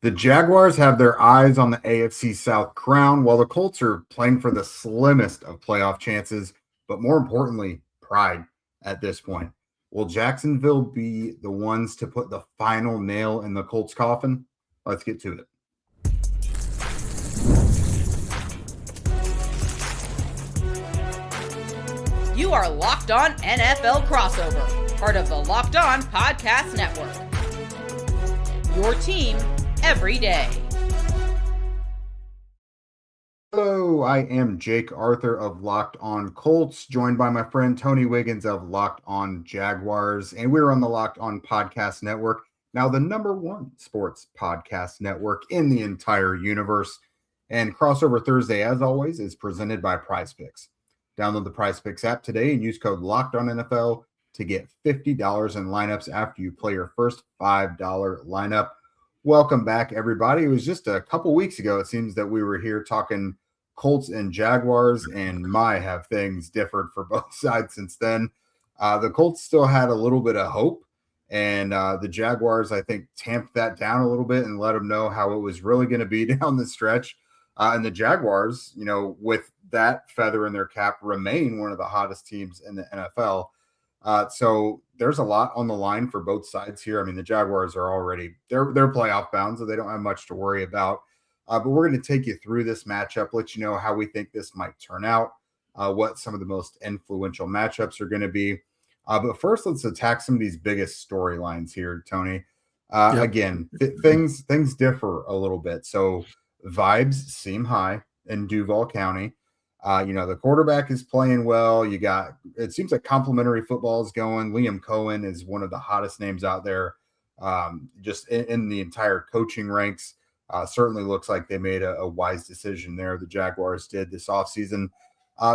The Jaguars have their eyes on the AFC South crown, while the Colts are playing for the slimmest of playoff chances, but more importantly, pride at this point. Will Jacksonville be the ones to put the final nail in the Colts coffin? Let's get to it. You are Locked On NFL Crossover, part of the Locked On Podcast Network. Your team every day. Hello, I am Jake Arthur of Locked On Colts, joined by my friend Tony Wiggins of Locked On Jaguars, and we're on the Locked On Podcast Network, now the #1 sports podcast network in the entire universe. And Crossover Thursday, as always, is presented by PrizePicks. Download the PrizePicks app today and use code LOCKEDONNFL to get $50 in lineups after you play your first $5 lineup. Welcome back, everybody. It was just a couple weeks ago, it seems, that we were here talking Colts and Jaguars, and have things differed for both sides since then. The Colts still had a little bit of hope, and the Jaguars, I think, tamped that down a little bit and let them know how it was really going to be down the stretch. And the Jaguars, with that feather in their cap, remain one of the hottest teams in the NFL. So there's a lot on the line for both sides here. I mean, the Jaguars are already they're playoff bound, so they don't have much to worry about. But we're going to take you through this matchup, let you know how we think this might turn out, what some of the most influential matchups are going to be. But first, let's attack some of these biggest storylines here, Tony. Again, things differ a little bit. So vibes seem high in Duval County. The quarterback is playing well. It seems like complimentary football is going. Liam Cohen is one of the hottest names out there, just in the entire coaching ranks. Certainly looks like they made a wise decision there. The Jaguars did this offseason.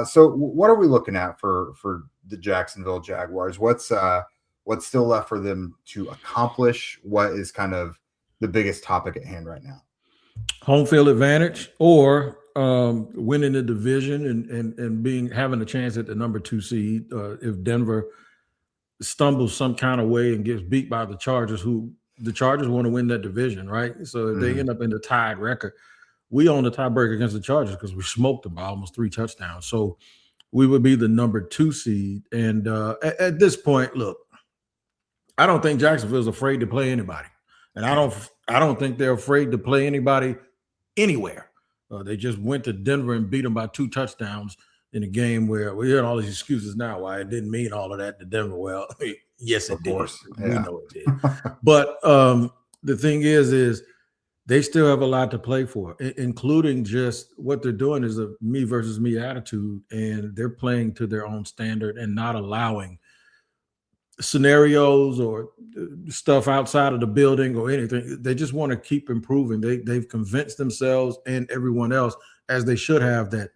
So what are we looking at for the Jacksonville Jaguars? What's still left for them to accomplish? What is kind of the biggest topic at hand right now? Home field advantage, or winning the division and having a chance at the #2 seed. If Denver stumbles some kind of way and gets beat by the Chargers, the Chargers want to win that division, right? So if they end up in the tied record, we own the tiebreaker against the Chargers because we smoked them by almost 3 touchdowns. So we would be the #2 seed. And at this point, look, I don't think Jacksonville's afraid to play anybody, and I don't think they're afraid to play anybody anywhere. They just went to Denver and beat them by 2 touchdowns in a game where we're hearing all these excuses now why it didn't mean all of that to Denver. Well, yes, it did. Yeah. We know it did. But the thing is they still have a lot to play for, including just what they're doing is a me versus me attitude, and they're playing to their own standard and not allowing scenarios or stuff outside of the building or anything. They just want to keep improving. They've convinced themselves and everyone else, as they should have, that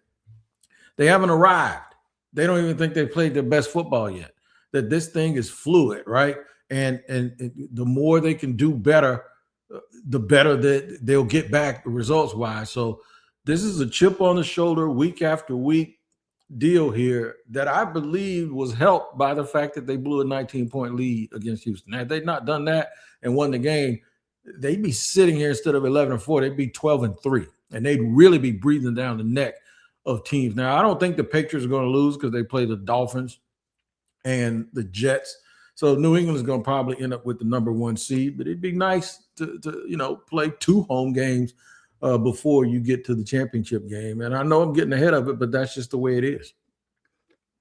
they haven't arrived. They don't even think they've played their best football yet, that this thing is fluid, right? And the more they can do better, the better that they'll get back results wise. So this is a chip on the shoulder week after week deal here that I believe was helped by the fact that they blew a 19-point lead against Houston. Had they not done that and won the game, they'd be sitting here instead of 11-4, they'd be 12-3, and they'd really be breathing down the neck of teams. Now, I don't think the Patriots are going to lose because they play the Dolphins and the Jets. So New England is going to probably end up with the #1 seed, but it'd be nice to play 2 home games before you get to the championship game. And I know I'm getting ahead of it, but that's just the way it is.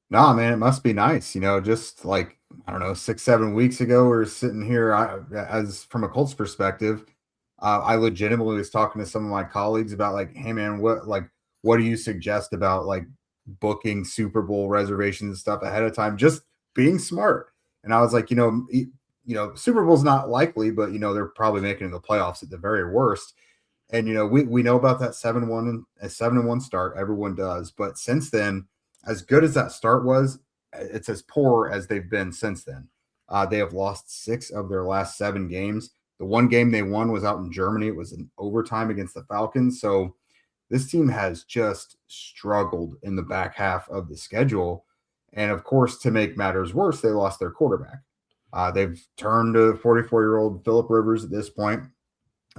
No, man, it must be nice. Just like, 6-7 weeks ago, we were sitting here as from a Colts perspective. I legitimately was talking to some of my colleagues about like, hey man, what do you suggest about like booking Super Bowl reservations and stuff ahead of time? Just being smart. And I was like, Super Bowl's not likely, but they're probably making the playoffs at the very worst. And, we know about that 7-1 start. Everyone does. But since then, as good as that start was, it's as poor as they've been since then. They have lost 6 of their last 7 games. The one game they won was out in Germany. It was in overtime against the Falcons. So this team has just struggled in the back half of the schedule. And, of course, to make matters worse, they lost their quarterback. They've turned to 44-year-old Phillip Rivers at this point.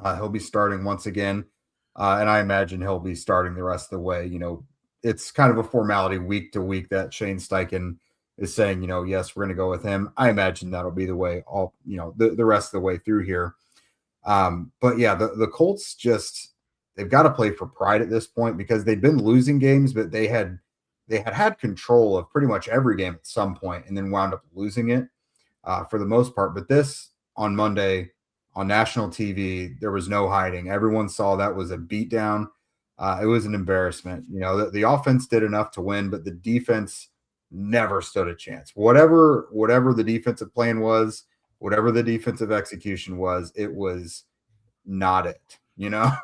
He'll be starting once again, and I imagine he'll be starting the rest of the way. It's kind of a formality week to week that Shane Steichen is saying, yes, we're going to go with him. I imagine that'll be the way the rest of the way through here. But yeah, the Colts they've got to play for pride at this point because they've been losing games, but they had control of pretty much every game at some point and then wound up losing it for the most part. But this on Monday on national TV, there was no hiding. Everyone saw that was a beatdown. It was an embarrassment. The offense did enough to win, but the defense never stood a chance. Whatever the defensive plan was, whatever the defensive execution was, it was not it. I've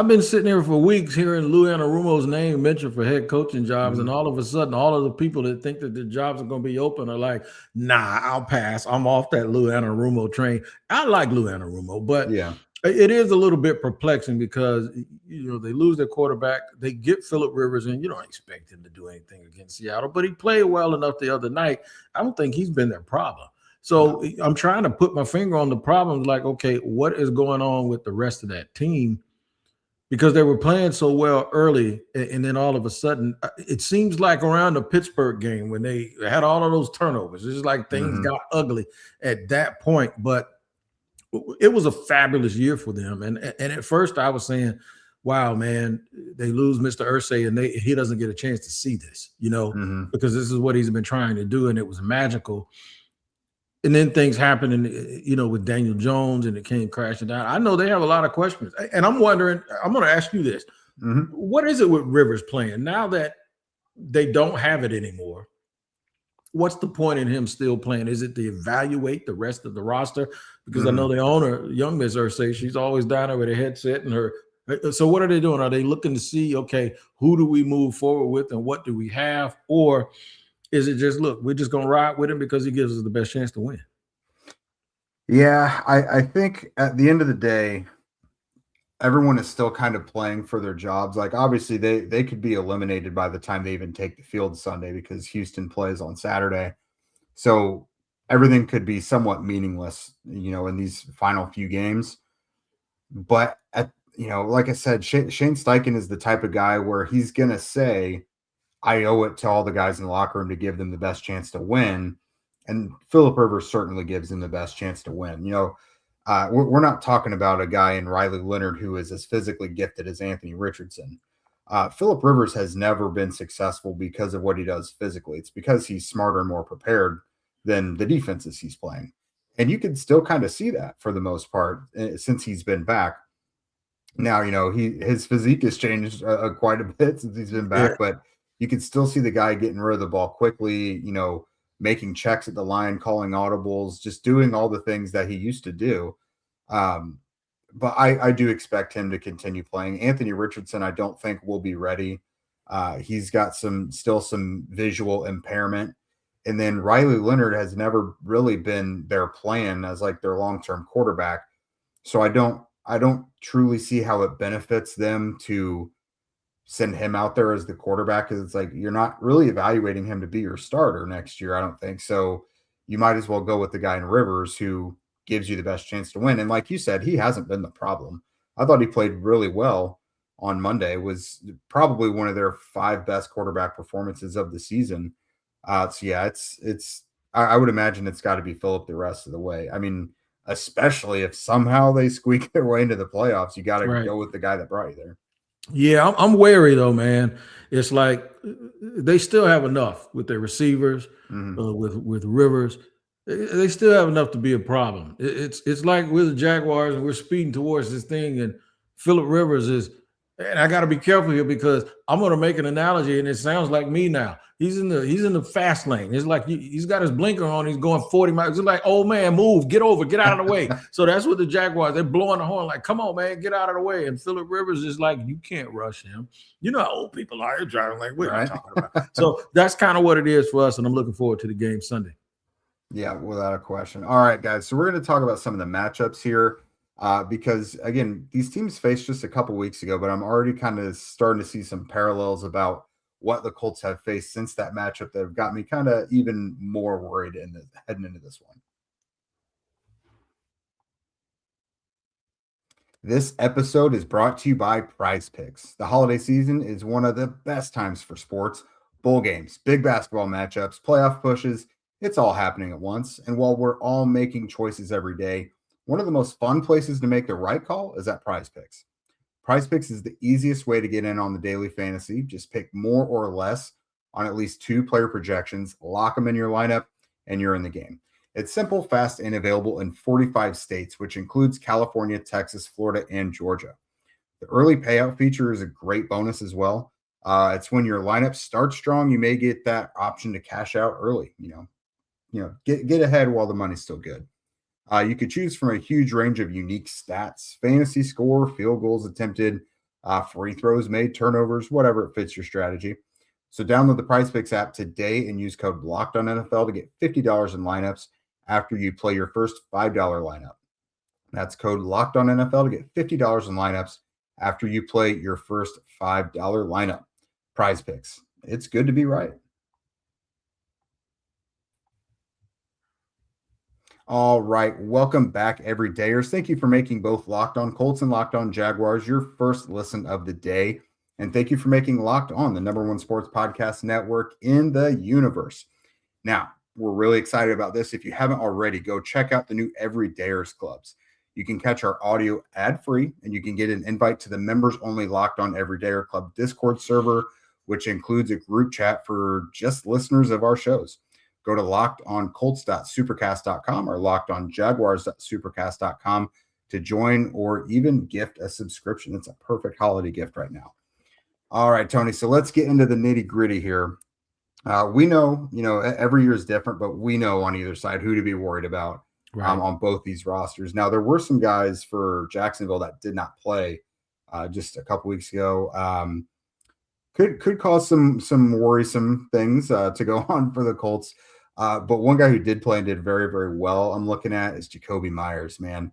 been sitting here for weeks hearing Lou Anarumo's name mentioned for head coaching jobs, and all of a sudden, all of the people that think that the jobs are going to be open are like, "Nah, I'll pass. I'm off that Lou Anarumo train." I like Lou Anarumo, but yeah, it is a little bit perplexing because they lose their quarterback, they get Phillip Rivers, and you don't expect him to do anything against Seattle, but he played well enough the other night. I don't think he's been their problem. So I'm trying to put my finger on the problems like, okay, what is going on with the rest of that team? Because they were playing so well early, and then all of a sudden, it seems like around the Pittsburgh game when they had all of those turnovers, it's just like things got ugly at that point. But it was a fabulous year for them. And at first I was saying, wow, man, they lose Mr. Irsay and he doesn't get a chance to see this, because this is what he's been trying to do. And it was magical. And then things happened, with Daniel Jones, and it came crashing down. I know they have a lot of questions, and I'm wondering. I'm going to ask you this: What is it with Rivers playing now that they don't have it anymore? What's the point in him still playing? Is it to evaluate the rest of the roster? Because I know the owner, young Miss Irsay, she's always down there with a headset and her. So what are they doing? Are they looking to see, okay, who do we move forward with, and what do we have, or is it just, look, we're just going to ride with him because he gives us the best chance to win? Yeah, I think at the end of the day, everyone is still kind of playing for their jobs. Like, obviously, they could be eliminated by the time they even take the field Sunday because Houston plays on Saturday. So everything could be somewhat meaningless, in these final few games. But, like I said, Shane Steichen is the type of guy where he's going to say, I owe it to all the guys in the locker room to give them the best chance to win. And Phillip Rivers certainly gives them the best chance to win. We're not talking about a guy in Riley Leonard who is as physically gifted as Anthony Richardson. Phillip Rivers has never been successful because of what he does physically. It's because he's smarter and more prepared than the defenses he's playing. And you can still kind of see that for the most part since he's been back. Now, his physique has changed quite a bit since he's been back, but you can still see the guy getting rid of the ball quickly, making checks at the line, calling audibles, just doing all the things that he used to do. But I do expect him to continue playing. Anthony Richardson, I don't think will be ready. He's got still some visual impairment. And then Riley Leonard has never really been their plan as like their long-term quarterback. So I don't truly see how it benefits them to send him out there as the quarterback, because it's like you're not really evaluating him to be your starter next year. I don't think so. You might as well go with the guy in Rivers who gives you the best chance to win. And like you said, he hasn't been the problem. I thought he played really well on Monday. Was probably one of their 5 best quarterback performances of the season. So yeah, I would imagine it's got to be Phillip the rest of the way. I mean, especially if somehow they squeak their way into the playoffs, you got to go with the guy that brought you there. Yeah, I'm wary though, man. It's like they still have enough with their receivers, with Rivers. They still have enough to be a problem. It's like we're the Jaguars and we're speeding towards this thing, and Phillip Rivers is. And I got to be careful here because I'm going to make an analogy, and it sounds like me now. He's in the fast lane. It's like he's got his blinker on. He's going 40 miles. It's like, oh man, move, get over, get out of the way. So that's what the Jaguars. They're blowing the horn like, come on, man, get out of the way. And Phillip Rivers is like, you can't rush him. You know how old people are driving like, what are you talking about? So that's kind of what it is for us, and I'm looking forward to the game Sunday. Yeah, without a question. All right, guys. So we're going to talk about some of the matchups here. Because again, these teams faced just a couple weeks ago, but I'm already kind of starting to see some parallels about what the Colts have faced since that matchup that have got me kind of even more worried heading into this one. This episode is brought to you by PrizePicks. The holiday season is one of the best times for sports. Bowl games, big basketball matchups, playoff pushes, it's all happening at once. And while we're all making choices every day, one of the most fun places to make the right call is at PrizePicks. PrizePicks is the easiest way to get in on the daily fantasy. Just pick more or less on at least 2 player projections, lock them in your lineup, and you're in the game. It's simple, fast, and available in 45 states, which includes California, Texas, Florida, and Georgia. The early payout feature is a great bonus as well. It's when your lineup starts strong, you may get that option to cash out early. Get ahead while the money's still good. You could choose from a huge range of unique stats: fantasy score, field goals attempted, free throws made, turnovers, whatever it fits your strategy. So download the PrizePicks app today and use code LOCKEDONNFL to get $50 in lineups after you play your first $5 lineup. That's code LOCKEDONNFL to get $50 in lineups after you play your first $5 lineup. PrizePicks. It's good to be right. All right. Welcome back, everydayers. Thank you for making both Locked On Colts and Locked On Jaguars your first listen of the day. And thank you for making Locked On the #1 sports podcast network in the universe. Now, we're really excited about this. If you haven't already, go check out the new Everydayers clubs. You can catch our audio ad-free, and you can get an invite to the members-only Locked On Everydayer Club Discord server, which includes a group chat for just listeners of our shows. Go to lockedoncolts.supercast.com or lockedonjaguars.supercast.com to join or even gift a subscription. It's a perfect holiday gift right now. All right, Tony. So let's get into the nitty-gritty here. We know, every year is different, but we know on either side who to be worried about on both these rosters. Now, there were some guys for Jacksonville that did not play just a couple weeks ago. Could cause some worrisome things to go on for the Colts. But one guy who did play and did very, very well I'm looking at is Jakobi Meyers, man.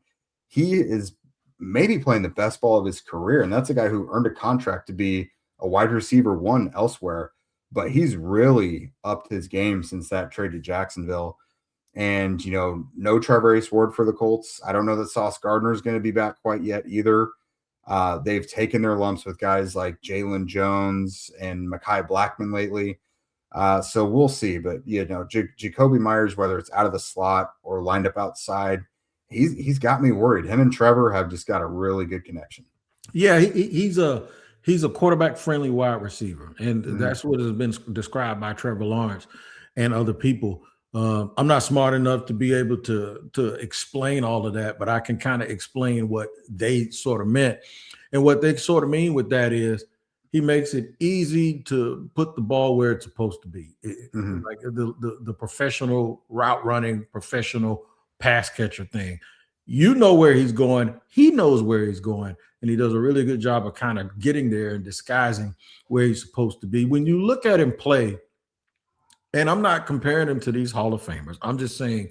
He is maybe playing the best ball of his career, and that's a guy who earned a contract to be a wide receiver 1 elsewhere. But he's really upped his game since that trade to Jacksonville. And, no Travis Ward for the Colts. I don't know that Sauce Gardner is going to be back quite yet either. They've taken their lumps with guys like Jalen Jones and Mekhi Blackman lately. So we'll see. But, Jakobi Meyers, whether it's out of the slot or lined up outside, he's got me worried. Him and Trevor have just got a really good connection. Yeah, he's a quarterback-friendly wide receiver, and that's what has been described by Trevor Lawrence and other people. I'm not smart enough to be able to explain all of that, but I can kind of explain what they sort of meant. And what they sort of mean with that is he makes it easy to put the ball where it's supposed to be. Like the professional route running, professional pass catcher thing. You know where he's going. He knows where he's going. And he does a really good job of kind of getting there and disguising where he's supposed to be. When you look at him play, and I'm not comparing him to these Hall of Famers. I'm just saying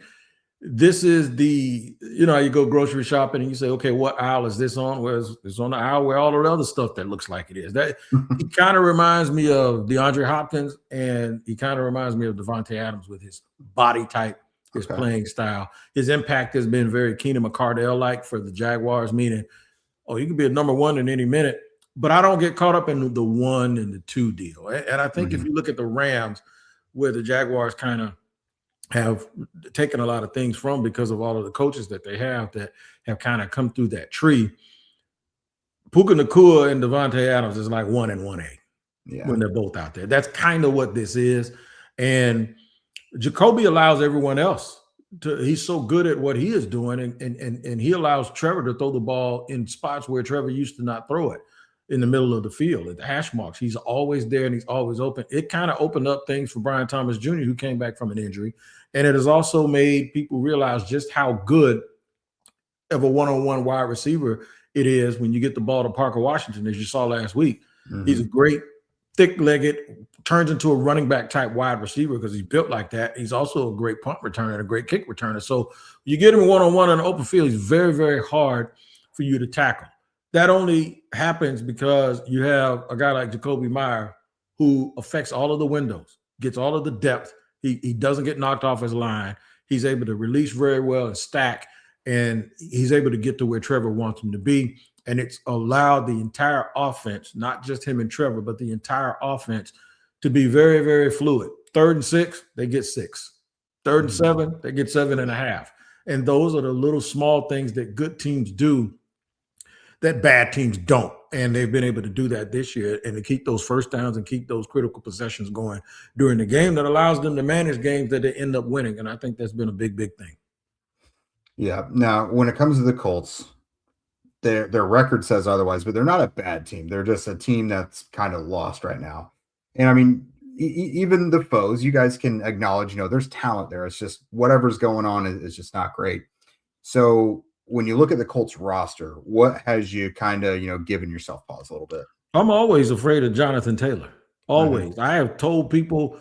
this is you go grocery shopping and you say, okay, what aisle is this on? Well, it's on the aisle where all the other stuff that looks like it is. That he kind of reminds me of DeAndre Hopkins, and he kind of reminds me of Devontae Adams with his body type, his playing style. His impact has been very Keenan McCardell-like for the Jaguars, meaning, he could be a number 1 in any minute, but I don't get caught up in the 1 and the 2 deal. And I think if you look at the Rams, where the Jaguars kind of have taken a lot of things from because of all of the coaches that they have that have kind of come through that tree, Puka Nacua and Devontae Adams is like 1 and 1A when they're both out there. That's kind of what this is. And Jakobi allows everyone else he's so good at what he is doing, and he allows Trevor to throw the ball in spots where Trevor used to not throw it, in the middle of the field at the hash marks. He's always there and he's always open. It kind of opened up things for Brian Thomas Jr., who came back from an injury. And it has also made people realize just how good of a one-on-one wide receiver it is when you get the ball to Parker Washington, as you saw last week. He's a great, thick-legged, turns into a running back type wide receiver because he's built like that. He's also a great punt returner and a great kick returner. So you get him one-on-one on an open field, he's very, very hard for you to tackle. That only happens because you have a guy like Jakobi Meyers who affects all of the windows, gets all of the depth. He doesn't get knocked off his line. He's able to release very well and stack. and he's able to get to where Trevor wants him to be. And it's allowed the entire offense, not just him and Trevor, but the entire offense to be very, very fluid. 3rd and 6, they get 6. 3rd and 7, they get 7.5. And those are the little small things that good teams do that bad teams don't. And they've been able to do that this year and to keep those first downs and keep those critical possessions going during the game that allows them to manage games that they end up winning. And I think that's been a big, big thing. Yeah. Now, when it comes to the Colts, their record says otherwise, but they're not a bad team. They're just a team that's kind of lost right now. And I mean, even the foes, you guys can acknowledge, there's talent there. It's just whatever's going on is just not great. So when you look at the Colts roster, what has you kind of, given yourself pause a little bit? I'm always afraid of Jonathan Taylor. Always. Mm-hmm. I have told people,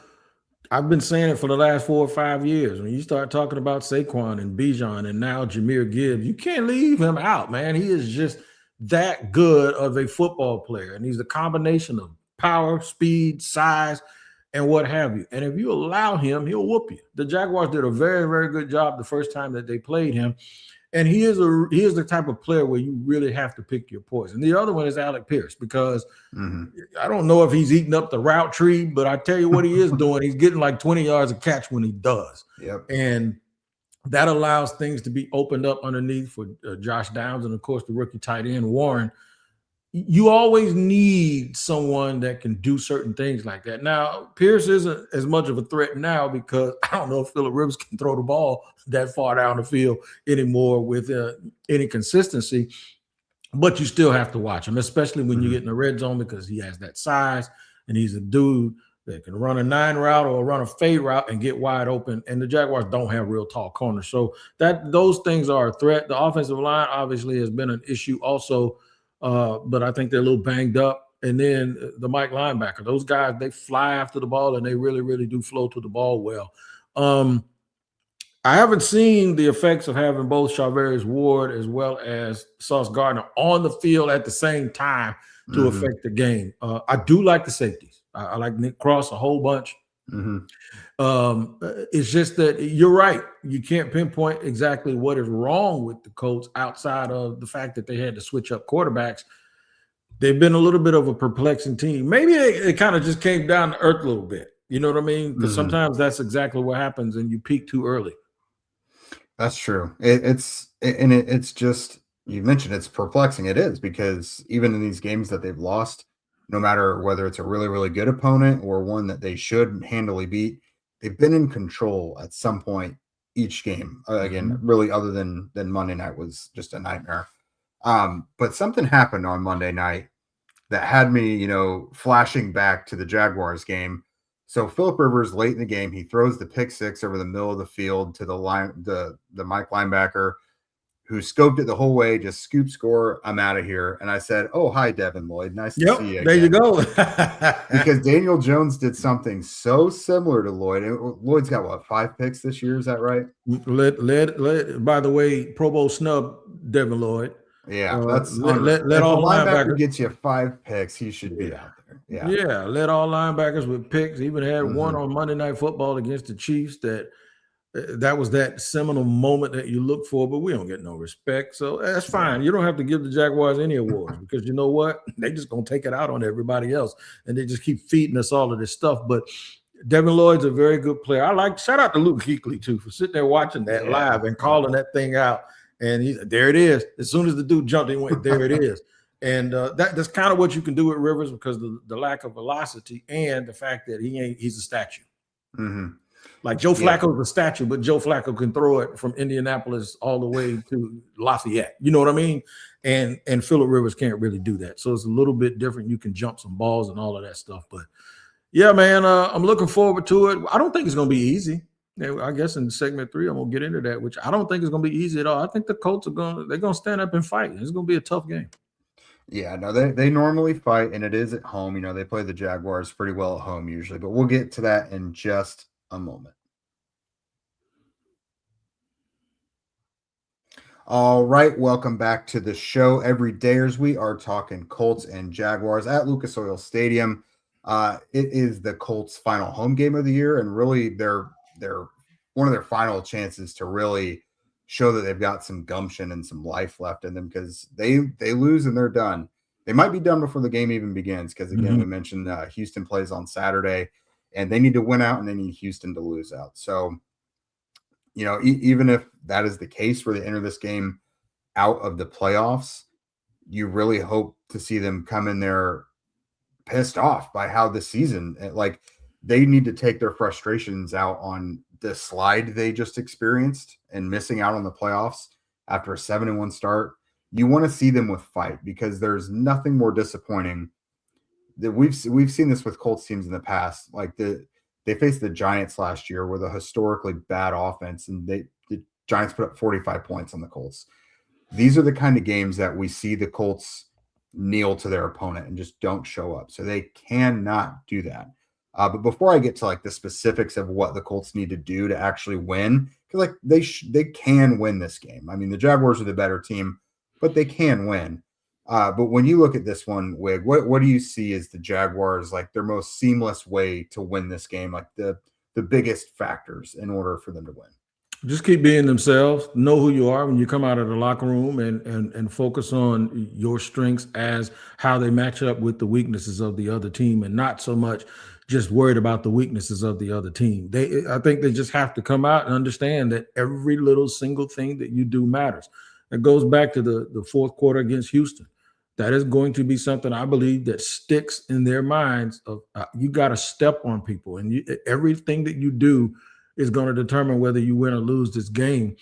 I've been saying it for the last 4 or 5 years. When you start talking about Saquon and Bijan and now Jahmyr Gibbs, you can't leave him out, man. He is just that good of a football player. And he's a combination of power, speed, size, and what have you. And if you allow him, he'll whoop you. The Jaguars did a very, very good job the first time that they played him. And he is the type of player where you really have to pick your poison. The other one is Alec Pierce, because I don't know if he's eating up the route tree, but I tell you what he is doing. He's getting like 20 yards a catch when he does. Yep. And that allows things to be opened up underneath for Josh Downs and, of course, the rookie tight end, Warren. You always need someone that can do certain things like that. Now, Pierce isn't as much of a threat now because I don't know if Phillip Rivers can throw the ball that far down the field anymore with any consistency, but you still have to watch him, especially when you get in the red zone, because he has that size and he's a dude that can run a 9 route or run a fade route and get wide open. And the Jaguars don't have real tall corners. So those things are a threat. The offensive line obviously has been an issue also. But I think they're a little banged up. And then the Mike linebacker, those guys, they fly after the ball and they really, really do flow to the ball well. I haven't seen the effects of having both Charvarius Ward as well as Sauce Gardner on the field at the same time to affect the game. I do like the safeties. I like Nick Cross a whole bunch. It's just that you're right. You can't pinpoint exactly what is wrong with the Colts outside of the fact that they had to switch up quarterbacks. They've been a little bit of a perplexing team. Maybe it kind of just came down to earth a little bit. You know what I mean? Because sometimes that's exactly what happens and you peak too early. That's true. It's just, you mentioned it's perplexing. It is, because even in these games that they've lost, no matter whether it's a really, really good opponent or one that they should handily beat, they've been in control at some point each game. Again, really, other than Monday night was just a nightmare. But something happened on Monday night that had me, flashing back to the Jaguars game. So Phillip Rivers, late in the game, he throws the pick six over the middle of the field to the Mike linebacker, who scoped it the whole way, just scoop score, I'm out of here. And I said, oh, hi, Devin Lloyd. Nice to see you again. There you go. Because Daniel Jones did something so similar to Lloyd. And Lloyd's got, 5 picks this year? Is that right? By the way, Pro Bowl snub, Devin Lloyd. Yeah, that's let all linebackers gets you 5 picks. He should be out there. Yeah, led all linebackers with picks. Even had one on Monday Night Football against the Chiefs that was that seminal moment that you look for, but we don't get no respect. So that's fine. You don't have to give the Jaguars any awards, because you know what? They just going to take it out on everybody else, and they just keep feeding us all of this stuff. But Devin Lloyd's a very good player. Shout out to Luke Kuechly, too, for sitting there watching that live and calling that thing out. And there it is. As soon as the dude jumped, he went, there it is. And that's kind of what you can do with Rivers, because the lack of velocity and the fact that he's a statue. Like Joe Flacco's a statue, but Joe Flacco can throw it from Indianapolis all the way to Lafayette. You know what I mean? And Phillip Rivers can't really do that. So it's a little bit different. You can jump some balls and all of that stuff. But yeah, man, I'm looking forward to it. I don't think it's going to be easy. I guess in segment 3, I'm going to get into that, which I don't think is going to be easy at all. I think the Colts they're going to stand up and fight. It's going to be a tough game. Yeah, no, they normally fight, and it is at home. They play the Jaguars pretty well at home usually, but we'll get to that in just a moment. All right, welcome back to the show. Every Dayers, we are talking Colts and Jaguars at Lucas Oil Stadium. It is the Colts' final home game of the year, and really they're one of their final chances to really show that they've got some gumption and some life left in them, because they lose and they're done. They might be done before the game even begins, because again, we mentioned Houston plays on Saturday, and they need to win out and they need Houston to lose out. So, even if that is the case where they enter this game out of the playoffs, you really hope to see them come in there pissed off by how the season, like, they need to take their frustrations out on the slide they just experienced and missing out on the playoffs after a 7-1 start. You want to see them with fight, because there's nothing more disappointing that we've seen this with Colts teams in the past. Like they faced the Giants last year with a historically bad offense, and the Giants put up 45 points on the Colts. These are the kind of games that we see the Colts kneel to their opponent and just don't show up. So they cannot do that. But before I get to like the specifics of what the Colts need to do to actually win, because like they can win this game. I mean, the Jaguars are the better team, but they can win. But when you look at this one, Wig, what do you see as the Jaguars, like their most seamless way to win this game, like the biggest factors in order for them to win? Just keep being themselves. Know who you are when you come out of the locker room, and focus on your strengths as how they match up with the weaknesses of the other team, and not so much just worried about the weaknesses of the other team. I think they just have to come out and understand that every little single thing that you do matters. It goes back to the fourth quarter against Houston. That is going to be something I believe that sticks in their minds of you got to step on people, and everything that you do is going to determine whether you win or lose this game.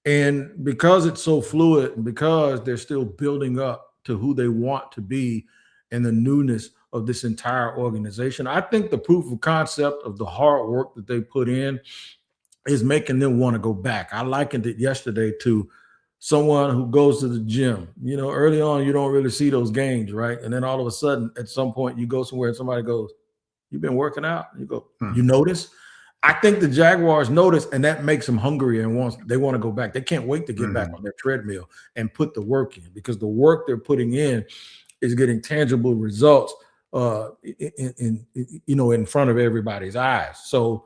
And because it's so fluid, and because they're still building up to who they want to be and the newness of this entire organization, I think the proof of concept of the hard work that they put in is making them want to go back. I likened it yesterday to someone who goes to the gym. Early on, you don't really see those gains, right? And then all of a sudden, at some point, you go somewhere and somebody goes, "You've been working out?" You go, "You notice?" I think the Jaguars notice, and that makes them hungry and they want to go back. They can't wait to get back on their treadmill and put the work in, because the work they're putting in is getting tangible results in front of everybody's eyes. So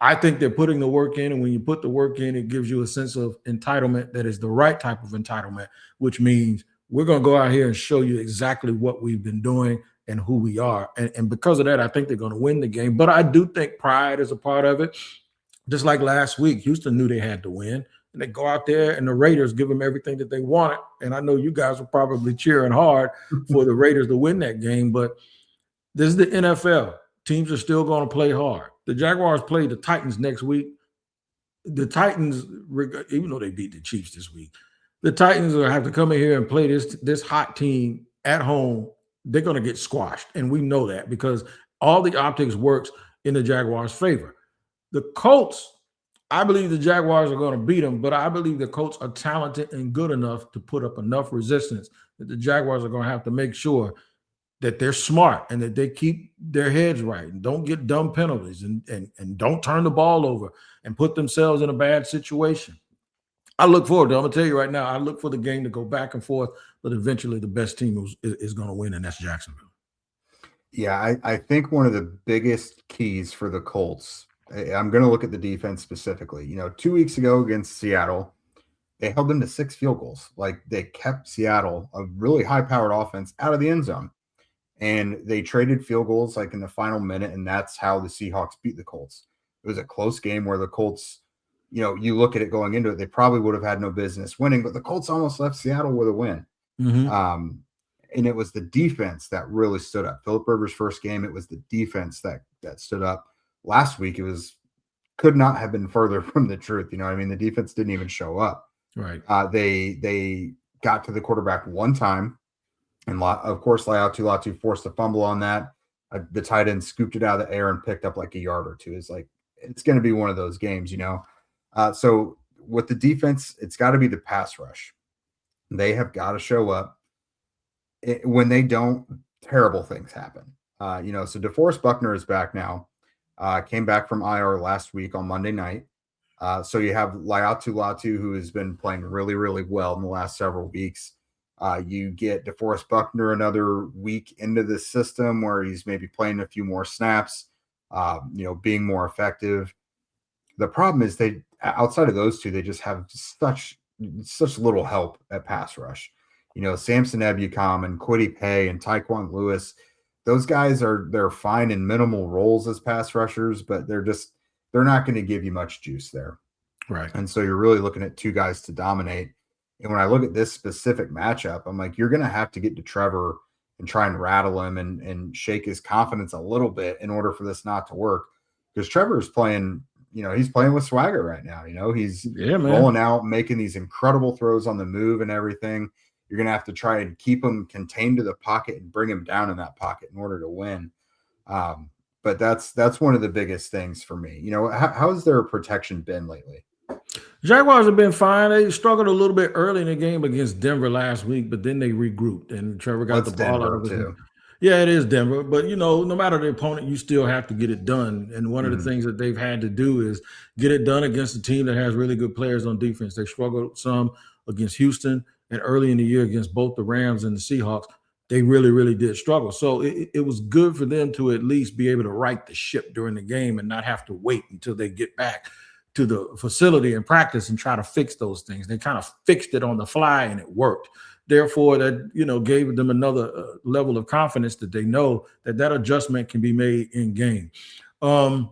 I think they're putting the work in, and when you put the work in, it gives you a sense of entitlement that is the right type of entitlement, which means we're going to go out here and show you exactly what we've been doing and who we are. And because of that, I think they're going to win the game. But I do think pride is a part of it. Just like last week, Houston knew they had to win, and they go out there and the Raiders give them everything that they wanted. And I know you guys were probably cheering hard for the Raiders to win that game, but this is the NFL. Teams are still going to play hard. The Jaguars play the Titans next week. The Titans, even though they beat the Chiefs this week, the Titans will have to come in here and play this hot team at home. They're going to get squashed, and we know that because all the optics works in the Jaguars' favor. The Colts, I believe the Jaguars are going to beat them, but I believe the Colts are talented and good enough to put up enough resistance that the Jaguars are going to have to make sure that they're smart and that they keep their heads right and don't get dumb penalties and don't turn the ball over and put themselves in a bad situation. I look forward to it. I'm going to tell you right now, I look for the game to go back and forth, but eventually the best team is going to win, and that's Jacksonville. Yeah, I think one of the biggest keys for the Colts, I'm going to look at the defense specifically. 2 weeks ago against Seattle, they held them to 6 field goals. Like, they kept Seattle, a really high-powered offense, out of the end zone. And they traded field goals like in the final minute, and that's how the Seahawks beat the Colts. It was a close game where the Colts, you look at it going into it, they probably would have had no business winning, but the Colts almost left Seattle with a win. And it was the defense that really stood up. Phillip Rivers' first game, it was the defense that stood up. Last week, could not have been further from the truth. The defense didn't even show up. Right. They got to the quarterback one time. And of course, Laiatu forced a fumble on that. The tight end scooped it out of the air and picked up like a yard or two. It's going to be one of those games, So with the defense, it's got to be the pass rush. They have got to show up. When they don't, terrible things happen. So DeForest Buckner is back now. Came back from IR last week on Monday night. So you have Laiatu, who has been playing really, really well in the last several weeks. You get DeForest Buckner another week into the system where he's maybe playing a few more snaps, being more effective. The problem is outside of those two, they just have such little help at pass rush. Samson Ebukam and Kwity Paye and Tyquan Lewis, those guys they're fine in minimal roles as pass rushers, but they're not going to give you much juice there. Right. And so you're really looking at two guys to dominate. And when I look at this specific matchup, I'm like, you're going to have to get to Trevor and try and rattle him and shake his confidence a little bit in order for this not to work. Because Trevor's playing, he's playing with swagger right now. He's rolling out, making these incredible throws on the move and everything. You're going to have to try and keep him contained to the pocket and bring him down in that pocket in order to win. But that's one of the biggest things for me. How's their protection been lately? Jaguars have been fine. They struggled a little bit early in the game against Denver last week, but then they regrouped and Trevor got the ball out of his hand. Yeah, it is Denver. But, no matter the opponent, you still have to get it done. And one of the things that they've had to do is get it done against a team that has really good players on defense. They struggled some against Houston and early in the year against both the Rams and the Seahawks. They really, really did struggle. So it was good for them to at least be able to right the ship during the game and not have to wait until they get back to the facility and practice and try to fix those things. They kind of fixed it on the fly and it worked. Therefore, that, gave them another level of confidence that they know that adjustment can be made in game. On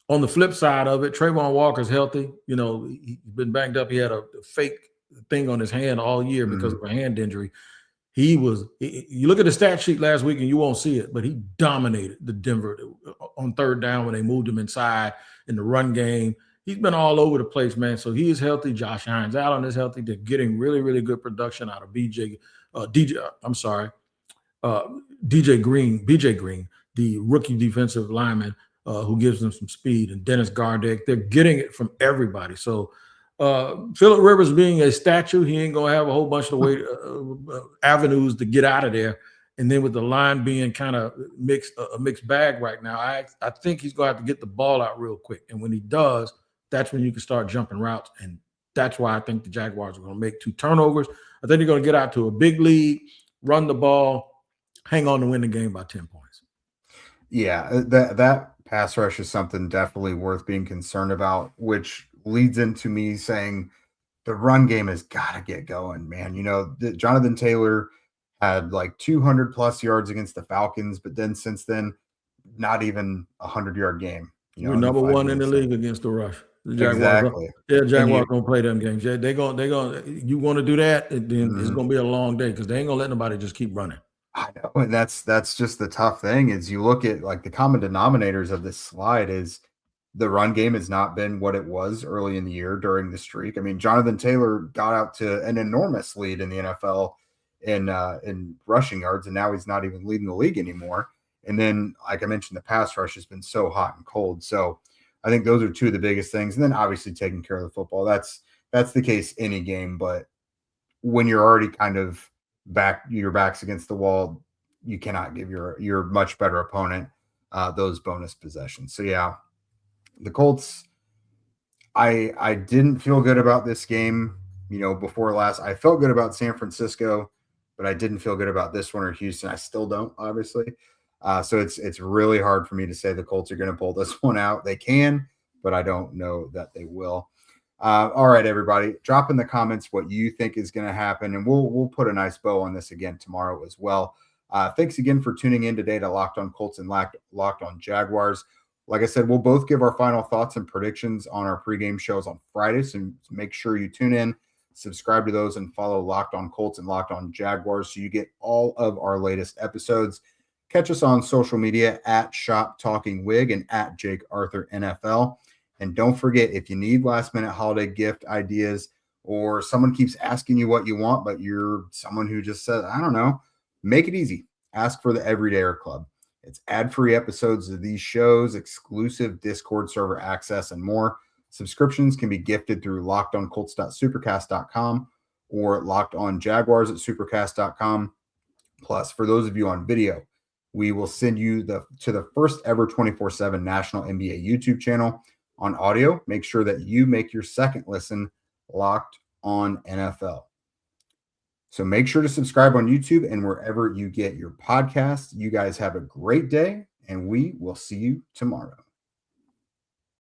the flip side of it, Trayvon Walker's healthy. He's been banged up. He had a fake thing on his hand all year because of a hand injury. You look at the stat sheet last week and you won't see it, but he dominated the Denver on third down when they moved him inside in the run game. He's been all over the place, man. So he is healthy. Josh Hines Allen is healthy. They're getting really, really good production out of BJ Green, the rookie defensive lineman who gives them some speed, and Dennis Gardeck. They're getting it from everybody. So Phillip Rivers being a statue, he ain't going to have a whole bunch of avenues to get out of there. And then with the line being kind of a mixed bag right now, I think he's going to have to get the ball out real quick. And when he does, that's when you can start jumping routes. And that's why I think the Jaguars are going to make 2 turnovers. I think they're going to get out to a big lead, run the ball, hang on to win the game by 10 points. Yeah, that pass rush is something definitely worth being concerned about, which leads into me saying the run game has got to get going, man. Jonathan Taylor had like 200 plus yards against the Falcons, but then since then, not even a 100-yard game. We're number 1 in the league against the rush. The Jaguars, exactly. Jaguars don't play them games. They're going. You want to do that, then it's going to be a long day because they ain't going to let nobody just keep running. I know, and that's just the tough thing is you look at like the common denominators of this slide is the run game has not been what it was early in the year during the streak. I mean, Jonathan Taylor got out to an enormous lead in the NFL in rushing yards, and now he's not even leading the league anymore. And then, like I mentioned, the pass rush has been so hot and cold. So I think those are 2 of the biggest things. And then obviously taking care of the football. That's the case any game. But when you're already kind of your back's against the wall, you cannot give your much better opponent those bonus possessions. So yeah, the Colts, I didn't feel good about this game, before last. I felt good about San Francisco, but I didn't feel good about this one or Houston. I still don't, obviously. So it's really hard for me to say the Colts are going to pull this one out. They can, but I don't know that they will. All right, everybody, drop in the comments what you think is going to happen, and we'll put a nice bow on this again tomorrow as well. Thanks again for tuning in today to Locked On Colts and Locked On Jaguars. Like I said, we'll both give our final thoughts and predictions on our pregame shows on Friday, so make sure you tune in, subscribe to those, and follow Locked On Colts and Locked On Jaguars so you get all of our latest episodes. Catch us on social media at Shop Talking Wig and at Jake Arthur NFL. And don't forget, if you need last-minute holiday gift ideas or someone keeps asking you what you want, but you're someone who just says, I don't know, make it easy. Ask for the Everydayer Club. It's ad-free episodes of these shows, exclusive Discord server access, and more. Subscriptions can be gifted through lockedoncolts.supercast.com or lockedonjaguars@supercast.com. Plus, for those of you on video, we will send you to the first ever 24/7 National NBA YouTube channel. On audio, make sure that you make your second listen Locked On NFL. So make sure to subscribe on YouTube and wherever you get your podcasts. You guys have a great day, and we will see you tomorrow.